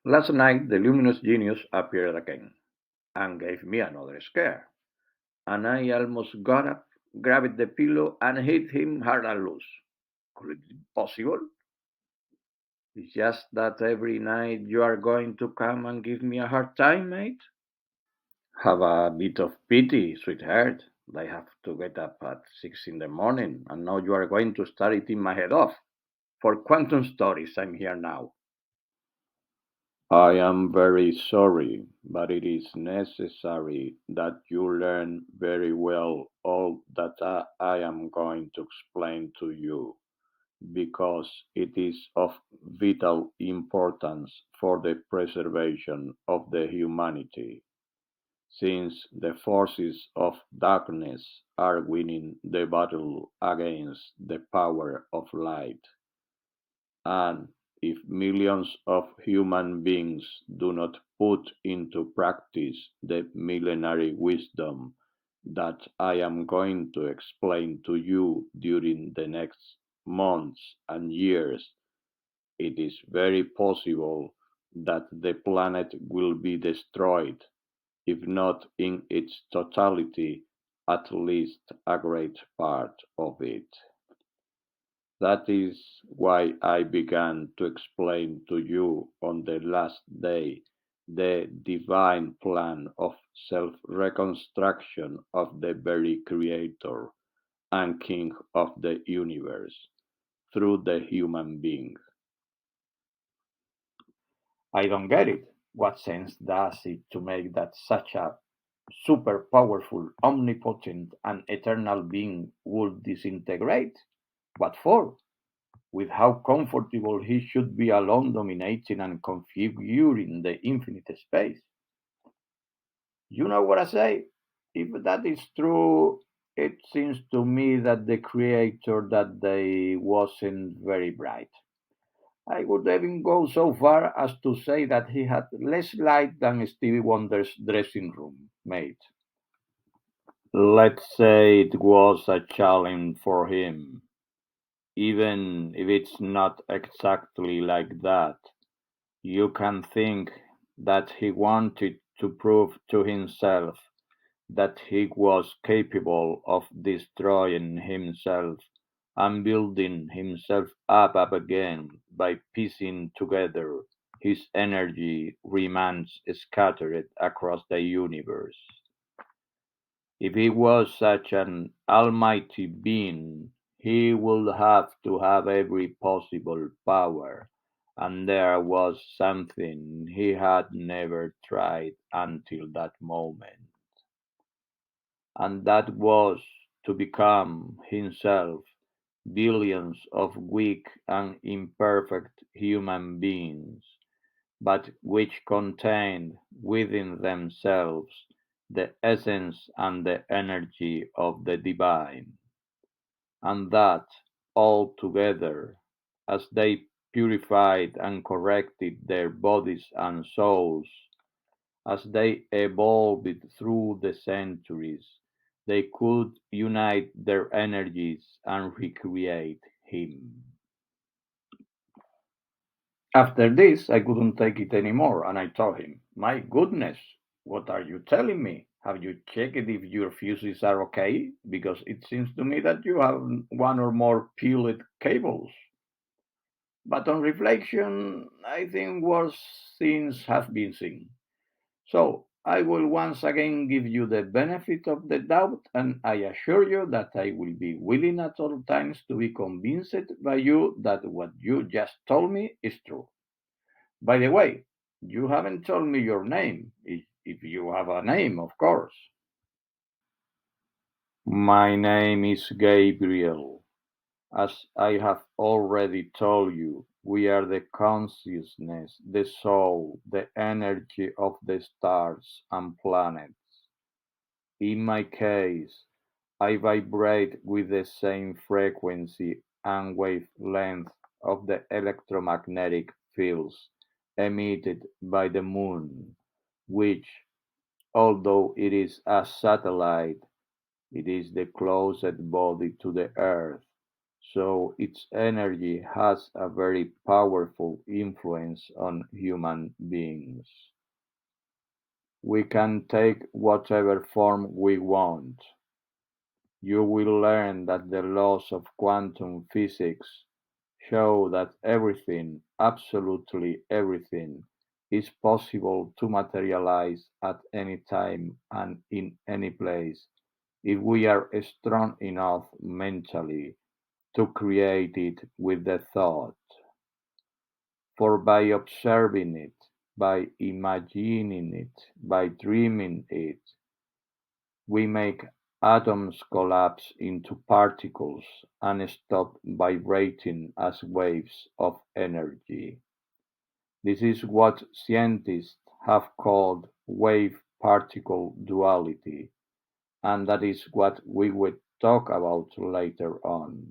Last night the luminous genius appeared again, and gave me another scare, and I almost got up, grabbed the pillow, and hit him hard and loose. Could it be possible? It's just that every night you are going to come and give me a hard time, mate? Have a bit of pity, sweetheart. I have to get up at 6 in the morning, and now you are going to start eating my head off. For quantum stories, I'm here now. I am very sorry, but it is necessary that you learn very well all that I am going to explain to you, because it is of vital importance for the preservation of the humanity, since the forces of darkness are winning the battle against the power of light. And if millions of human beings do not put into practice the millenary wisdom that I am going to explain to you during the next months and years, it is very possible that the planet will be destroyed, if not in its totality, at least a great part of it. That is why I began to explain to you on the last day the divine plan of self reconstruction of the very Creator and King of the universe through the human being. I don't get it. What sense does it to make that such a super powerful, omnipotent, and eternal being would disintegrate? What for? With how comfortable he should be alone dominating and configuring the infinite space. You know what I say? If that is true, it seems to me that the creator that day wasn't very bright. I would even go so far as to say that he had less light than Stevie Wonder's dressing room mate. Let's say it was a challenge for him, even if it's not exactly like that. You can think that he wanted to prove to himself that he was capable of destroying himself and building himself up again by piecing together his energy remnants scattered across the universe. If he was such an almighty being, he would have to have every possible power, and there was something he had never tried until that moment, and that was to become himself billions of weak and imperfect human beings, but which contained within themselves the essence and the energy of the divine, and that all together, as they purified and corrected their bodies and souls, as they evolved through the centuries, they could unite their energies and recreate him. After this, I couldn't take it anymore, and I told him, "My goodness, what are you telling me? Have you checked if your fuses are okay? Because it seems to me that you have one or more peeled cables." But on reflection, I think worse things have been seen. So I will once again give you the benefit of the doubt, and I assure you that I will be willing at all times to be convinced by you that what you just told me is true. By the way, you haven't told me your name, if you have a name, of course. My name is Gabriel. As I have already told you, we are the consciousness, the soul, the energy of the stars and planets. In my case, I vibrate with the same frequency and wavelength of the electromagnetic fields emitted by the moon, which, although it is a satellite, it is the closest body to the Earth, so its energy has a very powerful influence on human beings. We can take whatever form we want. You will learn that the laws of quantum physics show that everything, absolutely everything, is possible to materialize at any time and in any place if we are strong enough mentally to create it with the thought. For by observing it, by imagining it, by dreaming it, we make atoms collapse into particles and stop vibrating as waves of energy. This is what scientists have called wave-particle duality, and that is what we will talk about later on.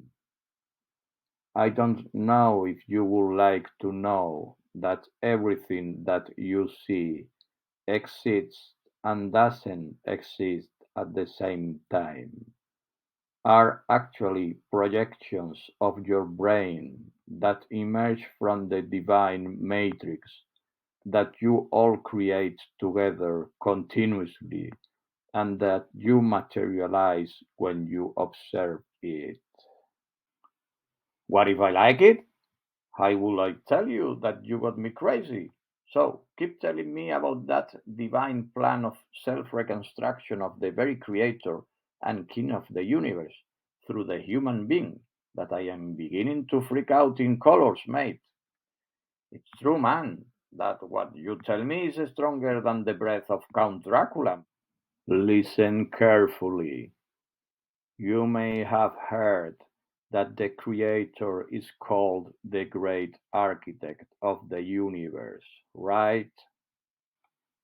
I don't know if you would like to know that everything that you see exists and doesn't exist at the same time are actually projections of your brain that emerge from the divine matrix that you all create together continuously and that you materialize when you observe it. What if I like it? I would like tell you that you got me crazy. So keep telling me about that divine plan of self-reconstruction of the very creator and king of the universe through the human being that I am beginning to freak out in colors, mate. It's true, man, that what you tell me is stronger than the breath of Count Dracula. Listen carefully. You may have heard that the Creator is called the great architect of the universe, right?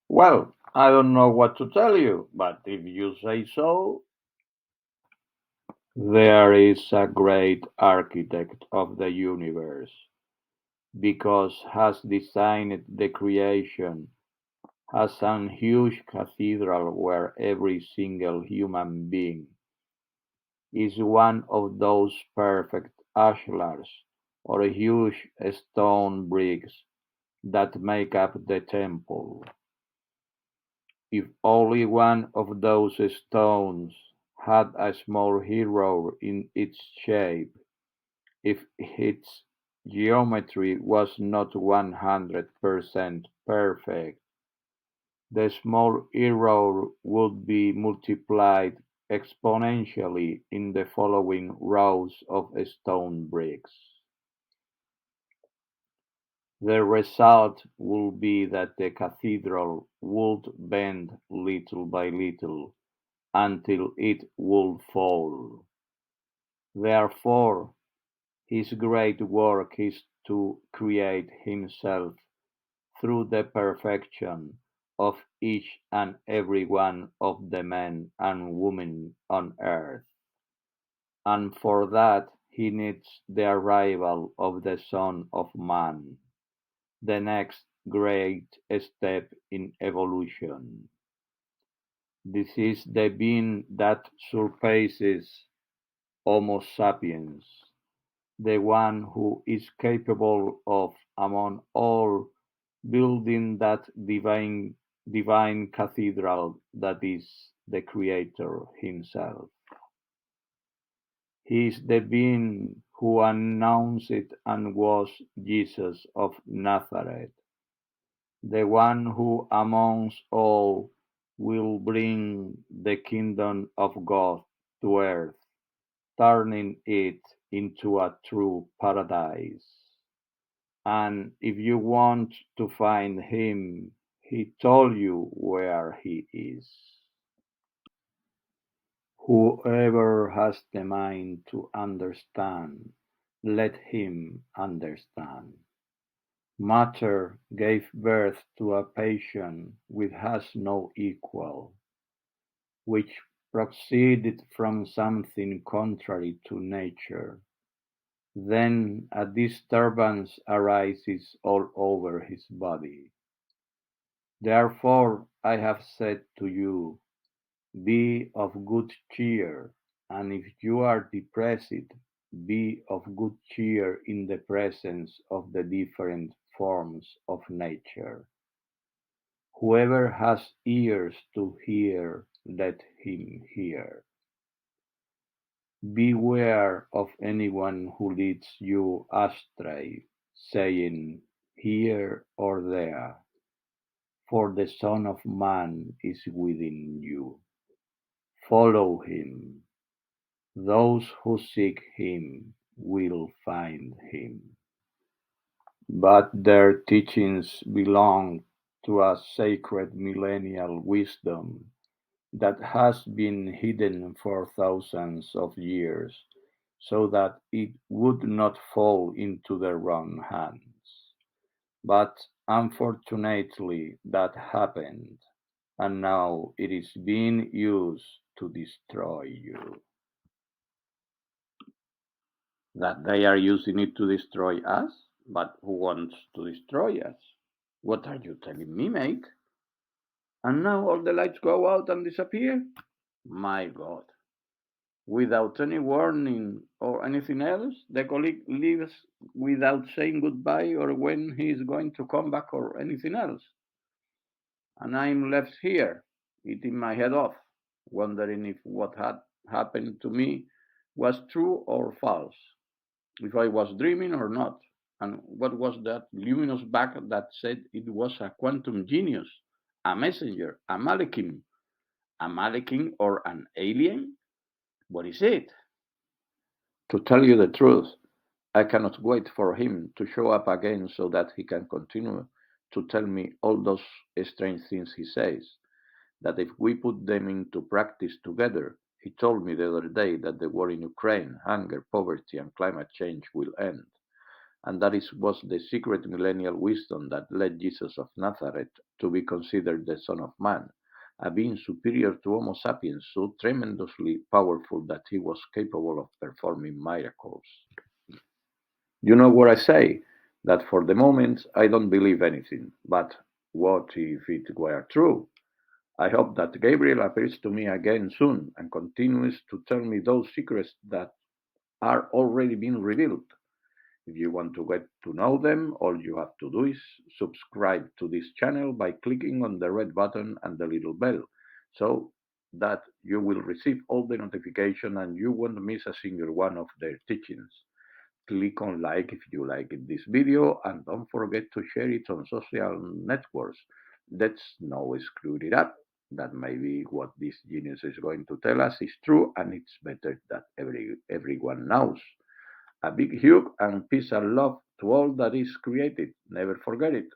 Well, I don't know what to tell you, but if you say so, there is a great architect of the universe, because has designed the creation, has a huge cathedral where every single human being is one of those perfect ashlars or huge stone bricks that make up the temple. If only one of those stones had a small hero in its shape, if its geometry was not 100% perfect, the small error would be multiplied exponentially in the following rows of stone bricks. The result would be that the cathedral would bend little by little until it would fall. Therefore, his great work is to create himself through the perfection of each and every one of the men and women on earth, and for that he needs the arrival of the Son of Man, the next great step in evolution. This is the being that surpasses Homo sapiens, the one who is capable of, among all, building that divine cathedral that is the Creator Himself. He is the being who announced and was Jesus of Nazareth, the one who amongst all will bring the kingdom of God to earth, turning it into a true paradise. And if you want to find him, he told you where he is. Whoever has the mind to understand, let him understand. Matter gave birth to a passion which has no equal, which proceeded from something contrary to nature. Then a disturbance arises all over his body. Therefore I have said to you, be of good cheer, and if you are depressed, Be of good cheer in the presence of the different forms of nature. Whoever has ears to hear, let him hear. Beware of anyone who leads you astray, saying, here or there, for the Son of Man is within you. Follow him. Those who seek him will find him. But their teachings belong to a sacred millennial wisdom that has been hidden for thousands of years so that it would not fall into the wrong hands. But unfortunately, that happened, and now it is being used to destroy you. That they are using it to destroy us? But who wants to destroy us? What are you telling me, mate? And now all the lights go out and disappear? My God. Without any warning or anything else, the colleague leaves without saying goodbye or when he is going to come back or anything else. And I'm left here, eating my head off, wondering if what had happened to me was true or false, if I was dreaming or not, and what was that luminous bag that said it was a quantum genius, a messenger, a Malekim or an alien? What is it? To tell you the truth, I cannot wait for him to show up again so that he can continue to tell me all those strange things he says. That if we put them into practice together, he told me the other day that the war in Ukraine, hunger, poverty, and climate change will end. And that was the secret millennial wisdom that led Jesus of Nazareth to be considered the Son of Man, a being superior to Homo sapiens, so tremendously powerful that he was capable of performing miracles. You know what I say? That for the moment I don't believe anything, but what if it were true? I hope that Gabriel appears to me again soon and continues to tell me those secrets that are already being revealed. If you want to get to know them, all you have to do is subscribe to this channel by clicking on the red button and the little bell so that you will receive all the notification and you won't miss a single one of their teachings. Click on like if you like this video and don't forget to share it on social networks. Let's now screw it up. That maybe what this genius is going to tell us is true and it's better that everyone knows. A big hug and peace and love to all that is created. Never forget it.